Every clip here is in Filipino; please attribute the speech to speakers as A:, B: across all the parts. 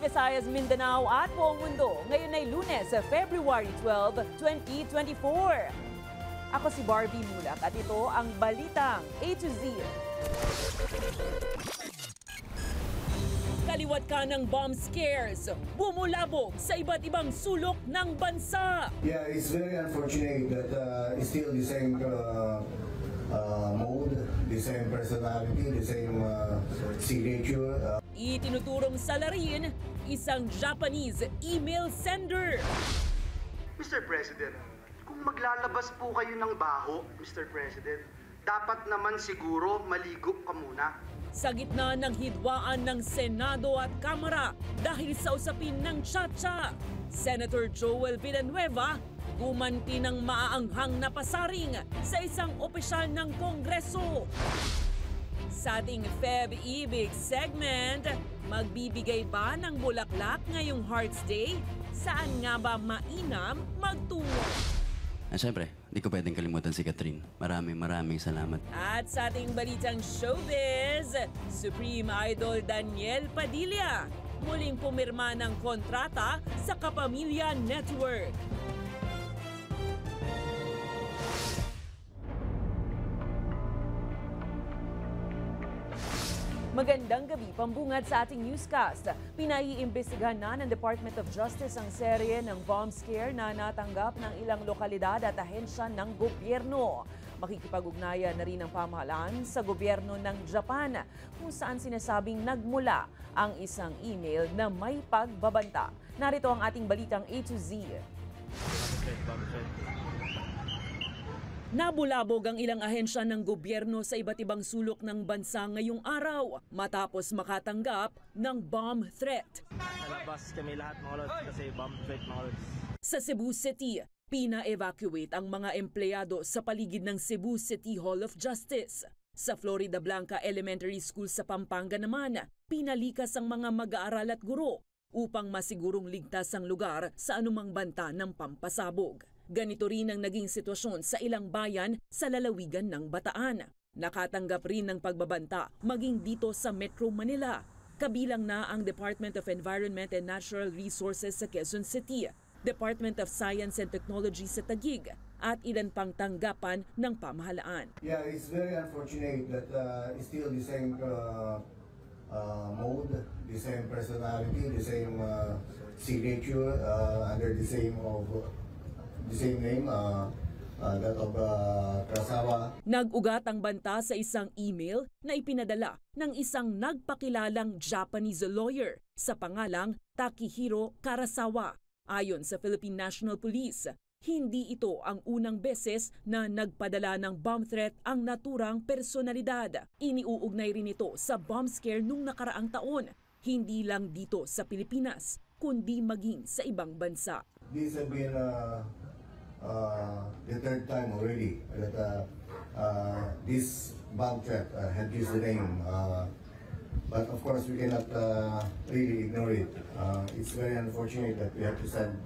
A: Visayas, Mindanao at buong mundo. Ngayon ay Lunes, February 12, 2024. Ako si Barbie Mulak at ito ang Balitang A to Z. Kaliwat ka ng bomb scares, bumulabog sa iba't ibang sulok ng bansa.
B: Yeah, it's very unfortunate that it's still the same mode, the same personality, the same signature.
A: Itinuturong salarin, isang Japanese email sender.
C: Mr. President, kung maglalabas po kayo ng baho, Mr. President, dapat naman siguro maligo ka muna.
A: Sa gitna ng hidwaan ng Senado at Kamara dahil sa usapin ng Chacha, Senator Joel Villanueva gumanti ng maaanghang na pasaring sa isang opisyal ng Kongreso. Sa ating Feb-Ibig segment, magbibigay ba ng bulaklak ngayong Hearts Day? Saan nga ba mainam magtungo?
D: Siyempre, di ko pwedeng kalimutan si Catherine. Maraming salamat.
A: At sa ating balitang showbiz, Supreme Idol Daniel Padilla muling pumirma ng kontrata sa Kapamilya Network. Magandang gabi, pambungad sa ating newscast. Pinaiimbestigahan na ng Department of Justice ang serye ng bomb scare na natanggap ng ilang lokalidad at ahensya ng gobyerno. Makikipag-ugnayan na rin ang pamahalaan sa gobyerno ng Japan kung saan sinasabing nagmula ang isang email na may pagbabanta. Narito ang ating balitang A to Z. Nabulabog ang ilang ahensya ng gobyerno sa iba't ibang sulok ng bansa ngayong araw matapos makatanggap ng bomb threat.
E: Nalabas kami lahat mga lods kasi bomb threat mga lods.
A: Sa Cebu City, pina-evacuate ang mga empleyado sa paligid ng Cebu City Hall of Justice. Sa Florida Blanca Elementary School sa Pampanga naman, pinalikas ang mga mag-aaral at guro upang masigurong ligtas ang lugar sa anumang banta ng pampasabog. Ganito rin ang naging sitwasyon sa ilang bayan sa lalawigan ng Bataan. Nakatanggap rin ng pagbabanta maging dito sa Metro Manila. Kabilang na ang Department of Environment and Natural Resources sa Quezon City, Department of Science and Technology sa Taguig, at ilan pang tanggapan ng pamahalaan.
B: Yeah, it's very unfortunate that it's still the same mode, the same personality, the same signature under the same name, that of Krasawa.
A: Nag-ugat ang banta sa isang email na ipinadala ng isang nagpakilalang Japanese lawyer sa pangalang Takihiro Karasawa. Ayon sa Philippine National Police, hindi ito ang unang beses na nagpadala ng bomb threat ang naturang personalidad. Iniuugnay rin ito sa bomb scare nung nakaraang taon, hindi lang dito sa Pilipinas, kundi maging sa ibang bansa.
B: This has been the third time already that this bomb threat had used the name. But of course, we cannot really ignore it. It's very unfortunate that we have to send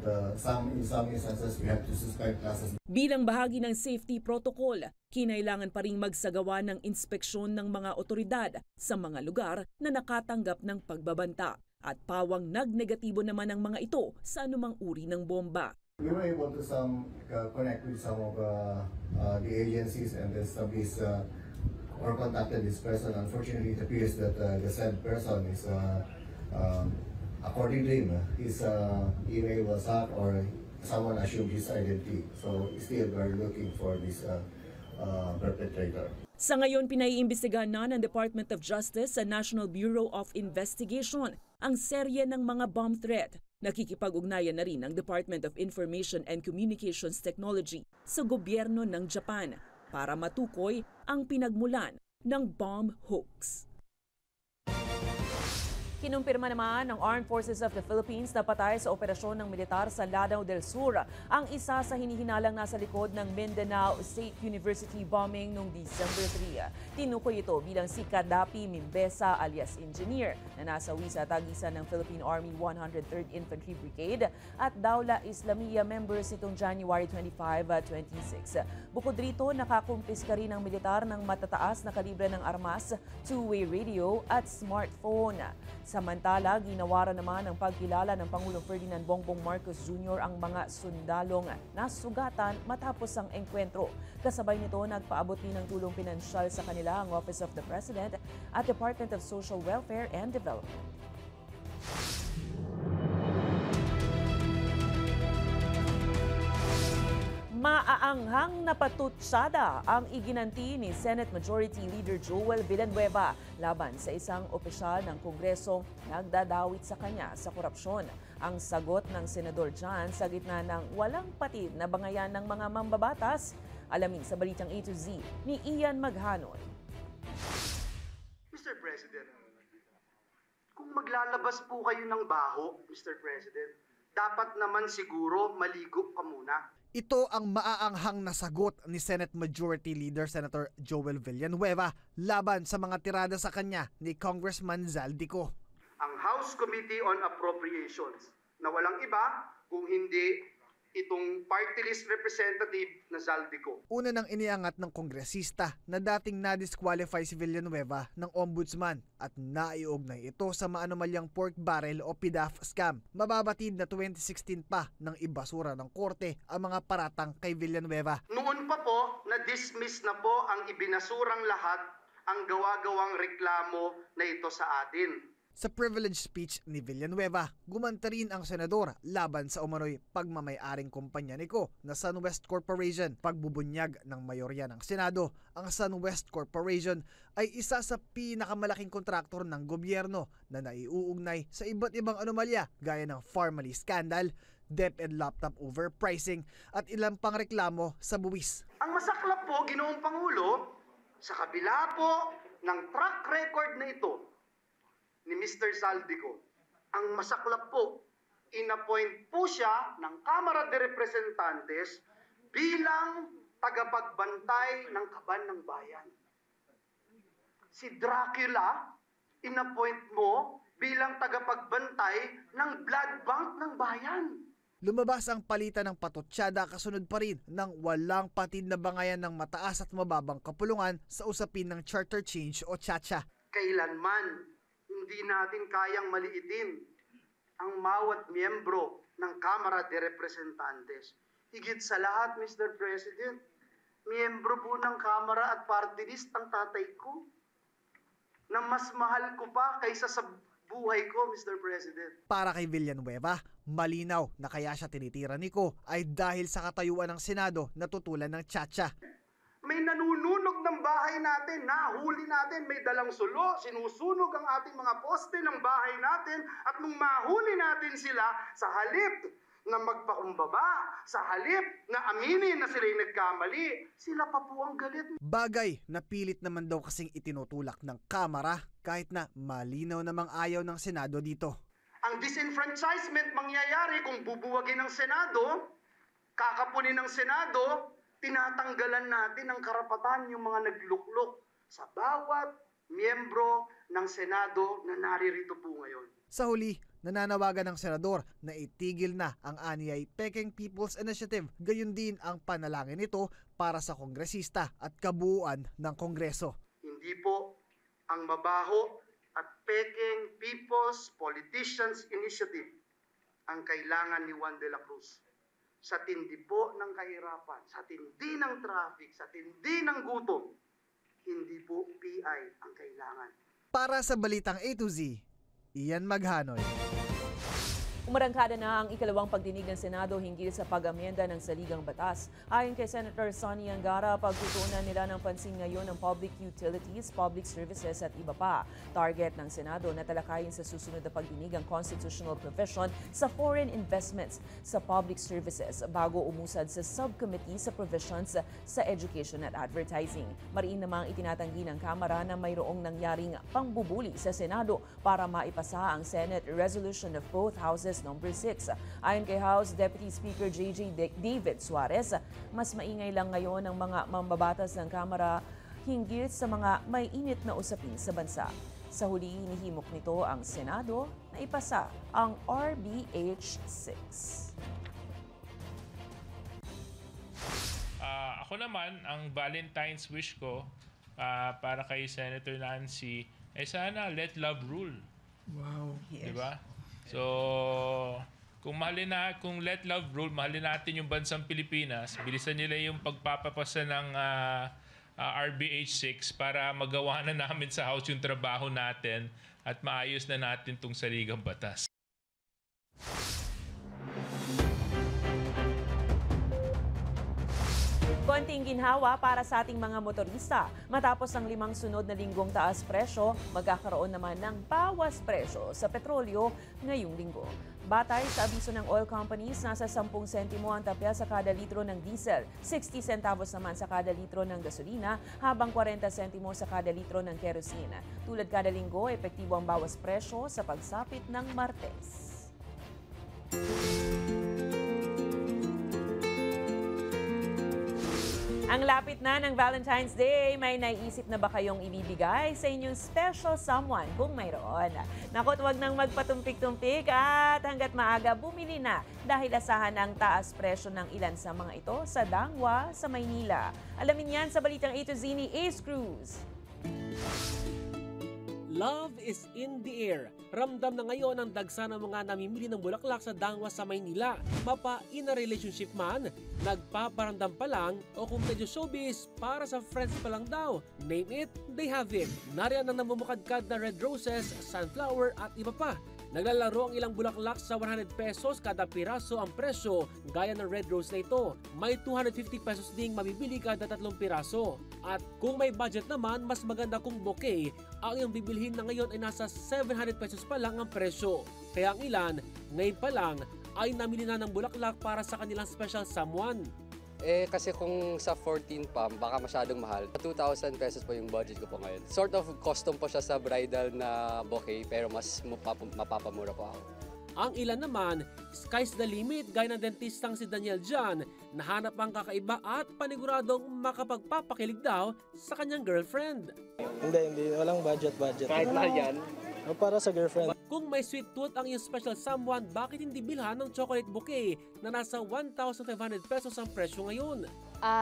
B: in some instances, we have to suspend classes.
A: Bilang bahagi ng safety protocol, kinailangan pa ring magsagawa ng inspeksyon ng mga otoridad sa mga lugar na nakatanggap ng pagbabanta. At pawang nagnegatibo naman ang mga ito sa anumang uri ng bomba.
B: We were able to connect with some of the agencies and establish or contacted this person. Unfortunately, it appears that the said person is, according to him, his email was hacked or someone assumed his identity. So still we're looking for this perpetrator.
A: Sa ngayon, pinaiimbestigahan na ng Department of Justice sa National Bureau of Investigation ang serye ng mga bomb threat. Nakikipag-ugnayan na rin ang Department of Information and Communications Technology sa gobyerno ng Japan para matukoy ang pinagmulan ng bomb hoax. Kinumpirma naman ng Armed Forces of the Philippines na patay sa operasyon ng militar sa Lanao del Sur ang isa sa hinihinalang nasa likod ng Mindanao State University bombing noong December 3. Tinukoy ito bilang si Kadapi Mimbesa alias Engineer na nasawi sa tagisan ng Philippine Army 103rd Infantry Brigade at Dawla Islamiyya members nitong January 25, 26. Bukod rito, nakakumpiska rin ng militar ng matataas na kalibre ng armas, two-way radio at smartphone. Sa Samantala, ginawaran naman ng pagkilala ng Pangulong Ferdinand Bongbong Marcos Jr. ang mga sundalong nasugatan matapos ang engkwentro. Kasabay nito, nagpaabot din ng tulong pinansyal sa kanila ang Office of the President at Department of Social Welfare and Development. Maaanghang na patutsada ang iginanti ni Senate Majority Leader Joel Villanueva laban sa isang opisyal ng Kongresong nagdadawit sa kanya sa korupsyon. Ang sagot ng senador dyan sa gitna ng walang patid na bangayan ng mga mambabatas. Alamin sa balitang A to Z ni Ian Maghanon.
C: Mr. President, kung maglalabas po kayo ng baho, Mr. President, dapat naman siguro maligo ka muna.
F: Ito ang maaanghang na sagot ni Senate Majority Leader Senator Joel Villanueva laban sa mga tirada sa kanya ni Congressman Zaldico.
C: Ang House Committee on Appropriations na walang iba kung hindi itong party list representative na Zaldico.
F: Una nang iniangat ng kongresista na dating na-disqualify si Villanueva ng ombudsman at naiugnay ito sa maanomalyang pork barrel o PDAF scam. Mababatid na 2016 pa nang ibasura ng korte ang mga paratang kay Villanueva.
C: Noon pa po, na-dismiss na po ang ibinasurang lahat ang gawa-gawang reklamo na ito sa atin.
F: Sa privilege speech ni Villanueva, gumanta rin ang senador laban sa umano'y pagmamay-aring kumpanya ni Ko na SunWest Corporation. Pagbubunyag ng mayorya ng Senado, ang SunWest Corporation ay isa sa pinakamalaking kontraktor ng gobyerno na naiuugnay sa iba't ibang anomalya gaya ng Pharmaly scandal, DepEd laptop overpricing at ilang pang reklamo sa buwis.
C: Ang masaklap po, Ginoong Pangulo, sa kabila po ng track record na ito, ni Mr. Zaldico, ang masaklap po, inappoint po siya ng Kamara de Representantes bilang tagapagbantay ng kaban ng bayan. Si Dracula, inappoint mo bilang tagapagbantay ng blood bank ng bayan.
F: Lumabas ang palitan ng patutsada kasunod pa rin ng walang patid na bangayan ng mataas at mababang kapulungan sa usapin ng charter change o chacha.
C: Kailanman, hindi natin kayang maliitin ang bawat miyembro ng Kamara de Representantes. Higit sa lahat, Mr. President, miyembro po ng Kamara at party list ang tatay ko na mas mahal ko pa kaysa sa buhay ko, Mr. President.
F: Para kay Villanueva, malinaw na kaya siya tinitira ni Ko ay dahil sa katayuan ng Senado na tutulan ng chacha.
C: May nanununog ng bahay natin, nahuli natin, may dalang sulo, sinusunog ang ating mga poste ng bahay natin at nung mahuli natin sila, sa halip na magpakumbaba, sa halip na aminin na sila'y nagkamali, sila pa po ang galit.
F: Bagay na pilit naman daw kasing itinutulak ng Kamara kahit na malinaw namang ayaw ng Senado dito.
C: Ang disenfranchisement mangyayari kung bubuwagin ng Senado, kakapunin ng Senado, tinatanggalan natin ng karapatan yung mga nagluklok sa bawat miyembro ng Senado na naririto po ngayon.
F: Sa huli, nananawagan ng senador na itigil na ang anyay Peking People's Initiative. Gayon din ang panalangin nito para sa kongresista at kabuuan ng Kongreso.
C: Hindi po ang mabaho at Peking People's Politicians Initiative ang kailangan ni Juan de la Cruz. Sa tindi po ng kahirapan, sa tindi ng traffic, sa tindi ng gutom, hindi po PI ang kailangan.
F: Para sa Balitang A to Z, Ian Maghanoy.
A: Umarangkada na ang ikalawang pagdinig ng Senado hinggil sa pag-amyenda ng saligang batas. Ayon kay Senator Sonny Angara, pagtutuunan nila ng pansin ngayon ng public utilities, public services at iba pa. Target ng Senado na talakayin sa susunod na pagdinig ang constitutional provision sa foreign investments sa public services bago umusad sa subcommittee sa provisions sa education at advertising. Mariin namang itinatanggi ng Kamara na mayroong nangyaring pangbubuli sa Senado para maipasa ang Senate resolution of both houses number 6. Ayon kay House Deputy Speaker J.J. David Suarez, mas maingay lang ngayon ang mga mambabatas ng Kamara hinggil sa mga may init na usapin sa bansa. Sa huli, hinihimok nito ang Senado na ipasa ang RBH 6.
G: Ako naman, ang Valentine's wish ko para kay Senator Nancy ay sana let love rule. Wow. Di ba? So, kung let love rule, mahalin natin yung bansang Pilipinas, bilisan nila yung pagpapapasa ng RBH 6 para magawa na namin sa House yung trabaho natin at maayos na natin tong saligang batas.
A: Konting ginhawa para sa ating mga motorista. Matapos ang 5 sunod na linggong taas presyo, magkakaroon naman ng bawas presyo sa petrolyo ngayong linggo. Batay sa abiso ng oil companies, nasa 10 sentimo ang tapya sa kada litro ng diesel, 60 centavos naman sa kada litro ng gasolina, habang 40 sentimo sa kada litro ng kerosene. Tulad kada linggo, epektibo ang bawas presyo sa pagsapit ng Martes. Ang lapit na ng Valentine's Day, may naiisip na ba kayong ibibigay sa inyong special someone kung mayroon? Nako't wag nang magpatumpik-tumpik at hanggat maaga bumili na dahil asahan ang taas presyo ng ilan sa mga ito sa Dangwa sa Maynila. Alamin yan sa balitang A to Z ni Ace Cruz.
H: Love is in the air. Ramdam na ngayon ang dagsa ng mga namimili ng bulaklak sa Dangwa sa Maynila. Mapa in a relationship man, nagpaparamdam pa lang o kung medyo showbiz para sa friends pa lang daw. Name it, they have it. Nariyan ang namumukadkad na red roses, sunflower at iba pa. Naglalaro ang ilang bulaklak sa 100 pesos kada piraso ang presyo gaya ng red rose na ito. May 250 pesos ding mabibili kada 3 piraso. At kung may budget naman, mas maganda kung bouquet, ang iyong bibilhin na ngayon ay nasa 700 pesos pa lang ang presyo. Kaya ang ilan, ngayon pa lang, ay namili na ng bulaklak para sa kanilang special someone.
I: Kasi kung sa 14 pa, baka masyadong mahal. 2,000 pesos po yung budget ko po ngayon. Sort of custom po siya sa bridal na bouquet, pero mas mapapamura po ako.
H: Ang ilan naman, sky's the limit gaya ng dentistang si Daniel John, nahanap ang kakaiba at paniguradong makapagpapakilig daw sa kanyang girlfriend.
E: Hindi. Walang budget.
I: Kahit mahal yan?
E: Para sa girlfriend.
H: Kung may sweet tooth ang iyong special someone, bakit hindi bilhan ng chocolate bouquet na nasa 1,500 pesos ang presyo ngayon?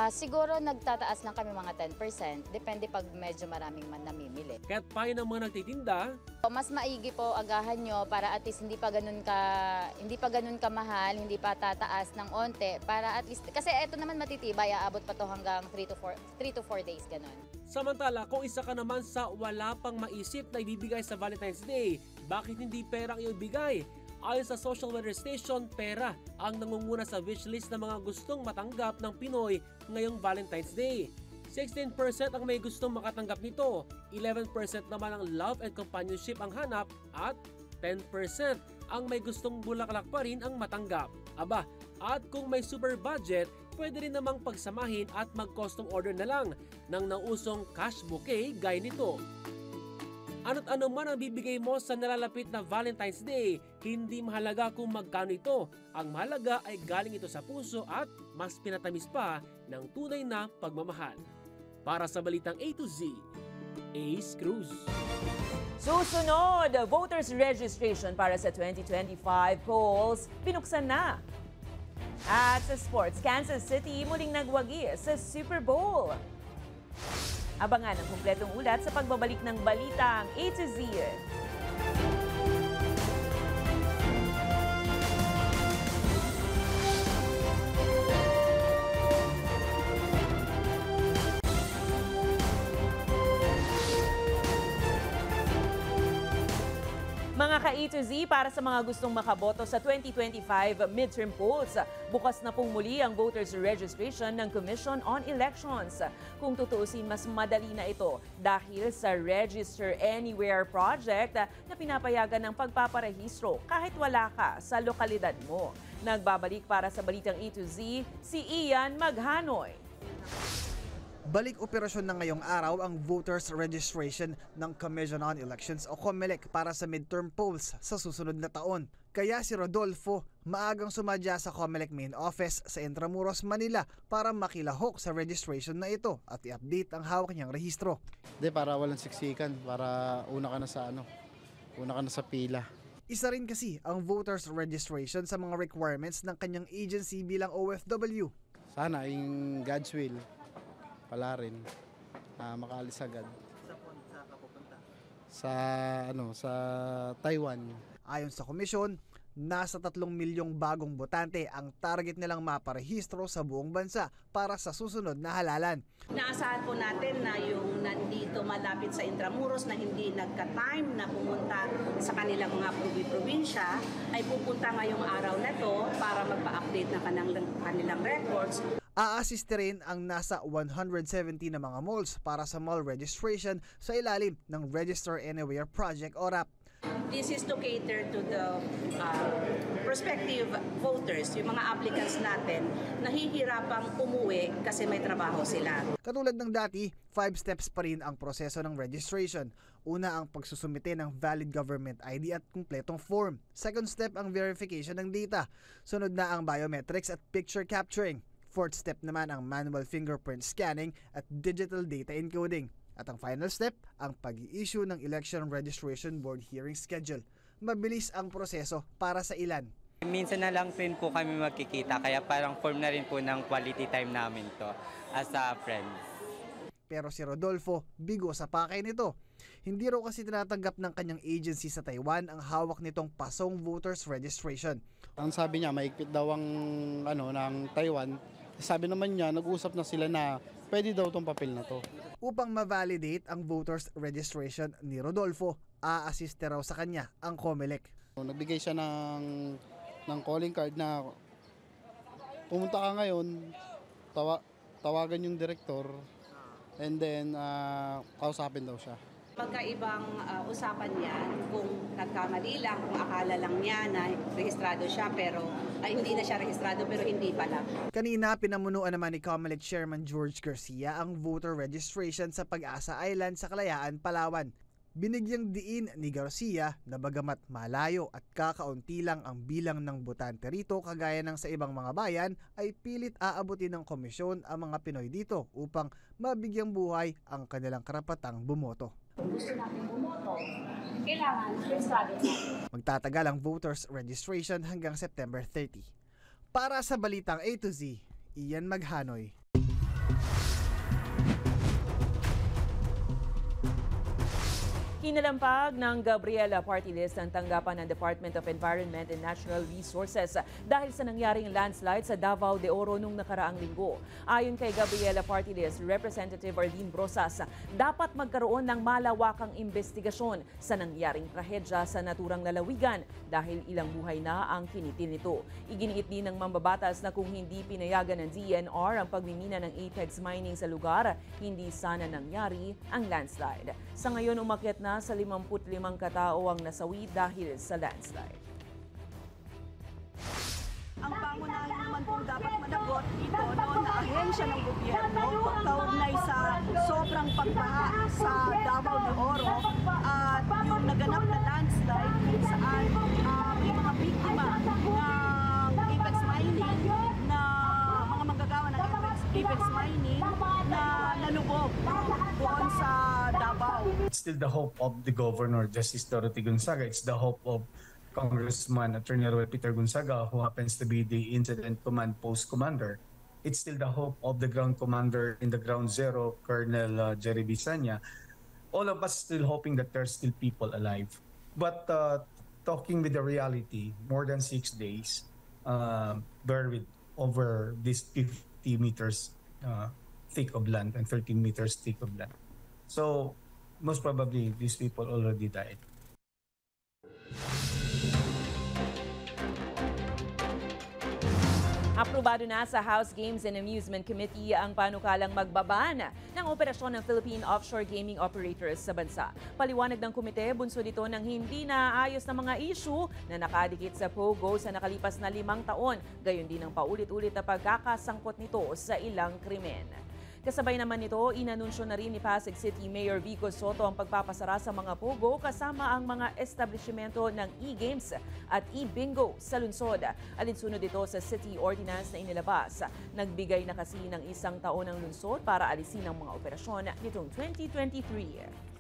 J: Siguro nagtataas lang kami mga 10%. Depende pag medyo maraming man namimili.
H: Kaya't payo ng mga nagtitinda,
J: Mas maigi po agahan nyo para at least hindi pa ganun ka mahal, hindi pa tataas ng onte para at least kasi eto naman matitibay, aabot pa to hanggang 3 to 4 days ganun.
H: samantala kung isa ka naman sa wala pang maisip na ibibigay sa Valentine's Day, bakit hindi pera ang iyong bigay? Ayon sa Social Weather Station, pera ang nangunguna sa wishlist ng mga gustong matanggap ng Pinoy ngayong Valentine's Day. 16% ang may gustong makatanggap nito, 11% naman ang love and companionship ang hanap at 10% ang may gustong bulaklak pa rin ang matanggap. Aba, at kung may super budget, pwede rin namang pagsamahin at mag-custom order na lang ng nausong cash bouquet gaya nito. Ano't ano man ang bibigay mo sa nalalapit na Valentine's Day, hindi mahalaga kung magkano ito. Ang mahalaga ay galing ito sa puso at mas pinatamis pa ng tunay na pagmamahal. Para sa balitang A to Z, Ace Cruz.
A: Susunod, voters registration para sa 2025 polls binuksan na. At sa sports, Kansas City muling nagwagi sa Super Bowl. Abangan ang kumpletong ulat sa pagbabalik ng balitang A to Z. Mga ka-A to Z, para sa mga gustong makaboto sa 2025 midterm polls, bukas na pong muli ang voters registration ng Commission on Elections. Kung tutuusin, mas madali na ito dahil sa Register Anywhere project na pinapayagan ng pagpaparehistro kahit wala ka sa lokalidad mo. Nagbabalik para sa balitang A to Z, si Ian Maghanoy.
F: Balik operasyon na ngayong araw ang voters registration ng Commission on Elections o COMELEC para sa midterm polls sa susunod na taon. Kaya si Rodolfo maagang sumadya sa COMELEC main office sa Intramuros, Manila para makilahok sa registration na ito at i-update ang hawak niyang rehistro.
K: Para walang siksikan, para una ka na sa pila.
F: Isa rin kasi ang voters registration sa mga requirements ng kanyang agency bilang OFW.
K: Sana yung God's will pala rin makaalis agad. sa Taiwan.
F: Ayon sa komisyon, nasa 3 milyong bagong botante ang target nilang maparehistro sa buong bansa para sa susunod na halalan.
L: Naasahan po natin na yung nandito malapit sa Intramuros na hindi nagka-time na pumunta sa kanilang mga probinsya ay pupunta ngayong araw na to para magpa-update ng kanilang records.
F: Aasiste rin ang nasa 170 na mga malls para sa mall registration sa ilalim ng Register Anywhere Project o RAP.
L: This is to cater to the prospective voters, yung mga applicants natin, nahihirapang umuwi kasi may trabaho sila.
F: Katulad ng dati, 5 steps pa rin ang proseso ng registration. Una ang pagsusumite ng valid government ID at kumpletong form. Second step ang verification ng data. Sunod na ang biometrics at picture capturing. Fourth step naman ang manual fingerprint scanning at digital data encoding. At ang final step, ang pag-i-issue ng Election Registration Board hearing schedule. Mabilis ang proseso para sa ilan.
M: Minsan na lang rin po kami magkikita, kaya parang form na rin po ng quality time namin to as a friends.
F: Pero si Rodolfo, bigo sa pakay nito. Hindi raw kasi tinatanggap ng kanyang agency sa Taiwan ang hawak nitong pasong voters registration.
K: Ang sabi niya, maigpit daw ang ng Taiwan. Sabi naman niya, nag-usap na sila na pwede daw tong papel na to.
F: Upang ma-validate ang voters registration ni Rodolfo, a-assiste raw sa kanya ang COMELEC.
K: Nagbigay siya ng calling card na pumunta ka ngayon, tawagan yung director, and then kausapin daw siya.
L: Magkaibang usapan yan kung nagkamali lang, kung akala lang niya na rehistrado siya pero hindi na siya rehistrado pero hindi pala.
F: Kanina pinamunuan naman ni COMELEC Chairman George Garcia ang voter registration sa Pag-asa Island sa Kalayaan, Palawan. Binigyang diin ni Garcia na bagamat malayo at kakaunti lang ang bilang ng botante rito kagaya ng sa ibang mga bayan, ay pilit aabutin ng komisyon ang mga Pinoy dito upang mabigyang buhay ang kanilang karapatang bumoto.
L: Kung gusto natin bumoto, kailangan registrado natin.
F: Magtatagal ang voters registration hanggang September 30. Para sa Balitang A to Z, Ian Maghanoy.
A: Kinalampag ng Gabriela Party List ang tanggapan ng Department of Environment and Natural Resources dahil sa nangyaring landslide sa Davao de Oro nung nakaraang linggo. Ayon kay Gabriela Party List Representative Arlene Brosas, dapat magkaroon ng malawakang investigasyon sa nangyaring trahedya sa naturang lalawigan dahil ilang buhay na ang kinitil nito. Iginiit din ng mambabatas na kung hindi pinayagan ng DNR ang pagmimina ng Apex Mining sa lugar, hindi sana nangyari ang landslide. Sa ngayon, umakyat na sa 55 katao ang nasawi dahil sa landslide.
L: Ang pangunahin naman po dapat managot ito noon na ahensya ng gobyerno kaugnay sa sobrang pagbaha sa Davao de Oro at yung naganap na landslide kung saan may mga biktima ng Apex Mining na mga manggagawa ng Apex Mining na nalubog doon sa Davao.
N: It's still the hope of the Governor, Justice Dorothy Gonzaga. It's the hope of Congressman Attorney Roel Peter Gonzaga, who happens to be the Incident Command Post Commander. It's still the hope of the Ground Commander in the Ground Zero, Colonel Jerry Bisanya. All of us still hoping that there's still people alive. But talking with the reality, more than 6 days buried over this 50 meters thick of land and 13 meters thick of land. So most probably these people already died.
A: Aprobado na sa House Games and Amusement Committee ang panukalang magbabaan ng operasyon ng Philippine Offshore Gaming Operators sa bansa. Paliwanag ng komite, bunso dito ng hindi naayos na mga issue na nakadikit sa POGO sa nakalipas na 5 taon. Gayon din ang paulit-ulit na pagkakasangkot nito sa ilang krimen. Kasabay naman nito, inanunsyo na rin ni Pasig City Mayor Vico Soto ang pagpapasara sa mga POGO kasama ang mga establishmento ng e-games at e-bingo sa lungsod. Alinsunod ito sa City Ordinance na inilabas. Nagbigay na kasi ng 1 taon ang lungsod para alisin ang mga operasyon nitong 2023.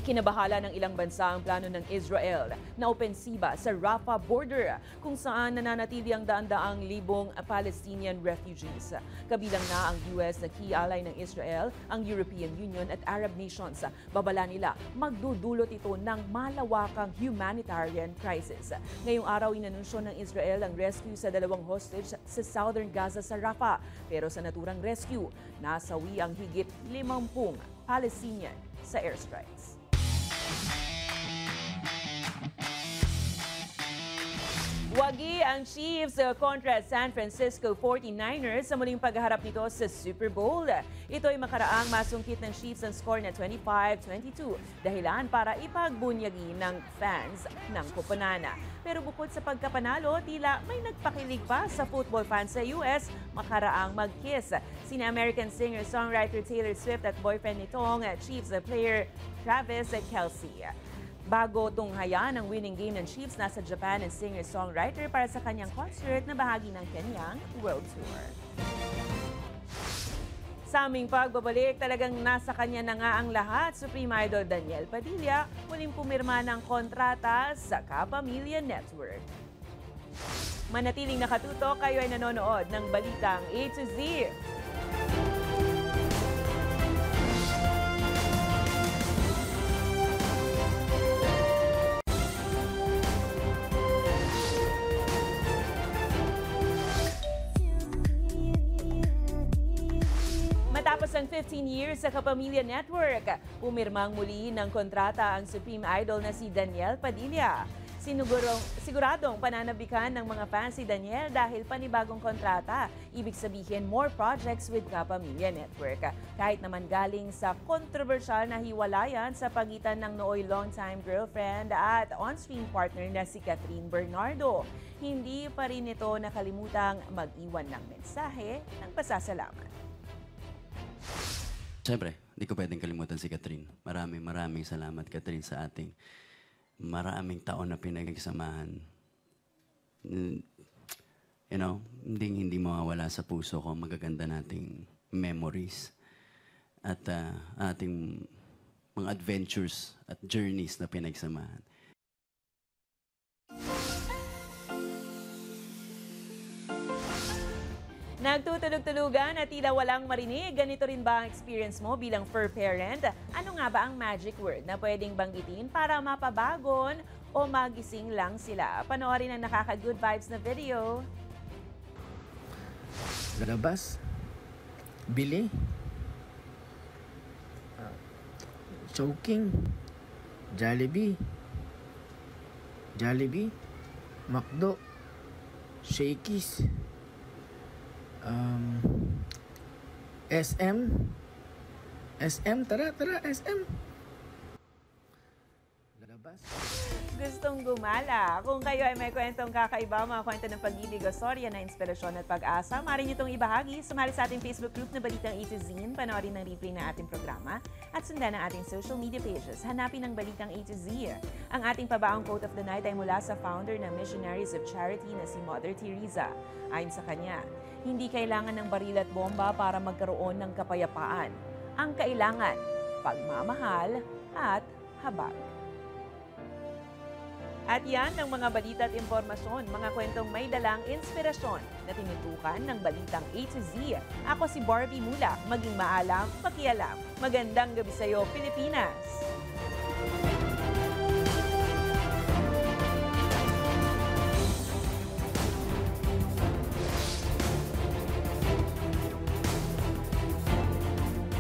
A: Ikinabahala ng ilang bansa ang plano ng Israel na opensiba sa Rafah border kung saan nananatili ang daan-daang libong Palestinian refugees. Kabilang na ang US na key ally ng Israel, ang European Union at Arab nations. Babala nila magdudulot ito ng malawakang humanitarian crisis. Ngayong araw inanunsyo ng Israel ang rescue sa 2 hostage sa southern Gaza sa Rafah. Pero sa naturang rescue, nasawi ang higit 50 Palestinian sa airstrikes. Wagi ang Chiefs kontra San Francisco 49ers sa muling pagharap nito sa Super Bowl. Ito ay makaraang masungkit ng Chiefs ang score na 25-22, dahilan para ipagbunyagi ng fans ng Kupanana. Pero bukod sa pagkapanalo, tila may nagpakilig pa sa football fans sa US makaraang mag-kiss. Sina American singer-songwriter Taylor Swift at boyfriend nitong Chiefs player Travis Kelce. Bago tunghayan ang winning game ng Chiefs, nasa Japan ang singer-songwriter para sa kanyang concert na bahagi ng kanyang world tour. Sa aming pagbabalik, talagang nasa kanya na nga ang lahat. Supreme Idol Daniel Padilla muling pumirma ng kontrata sa Kapamilya Network. Manatiling nakatutok, kayo ay nanonood ng Balitang A to Z. Matapos ang 15 years sa Kapamilya Network, pumirmang muli ng kontrata ang Supreme Idol na si Daniel Padilla. Siguradong pananabikan ng mga fans si Daniel dahil panibagong kontrata. Ibig sabihin, more projects with Kapamilya Network. Kahit naman galing sa kontrobersyal na hiwalayan sa pagitan ng nooy long-time girlfriend at on-screen partner na si Catherine Bernardo, hindi pa rin ito nakalimutang mag-iwan ng mensahe ng pasasalamat.
D: Siyempre, hindi ko pwedeng kalimutan si Catherine. Maraming salamat, Catherine, sa ating maraming taon na pinagsamahan. You know, hindi mawawala sa puso ko magaganda nating memories at ating mga adventures at journeys na pinagsamahan.
A: Nagtutulog-tulugan at tila walang marinig. Ganito rin ba ang experience mo bilang fur parent? Ano nga ba ang magic word na pwedeng banggitin para mapabagon o magising lang sila? Panoorin ang nakaka-good vibes na video.
O: Garabas, Bili, Choking, Jollibee, McDo, Shakey's, SM, tara, SM.
A: Gustong gumala. Kung kayo ay may kwentong kakaiba, mga kwento ng pag-ibig o storya na inspirasyon at pag-asa, maaari niyo itong ibahagi. Sumali sa ating Facebook group na Balitang A to Z, panoorin ng replay ng ating programa at sundan ang ating social media pages. Hanapin ang Balitang A to Z. Ang ating pabaong quote of the night ay mula sa founder ng Missionaries of Charity na si Mother Teresa. Ayon sa kanya, hindi kailangan ng baril at bomba para magkaroon ng kapayapaan. Ang kailangan, pagmamahal at habag. At yan ang mga balita at impormasyon, mga kwentong may dalang inspirasyon na tinutukan ng Balitang A to Z. Ako si Barbie Mula, maging maalam, pakialam. Magandang gabi sa'yo, Pilipinas!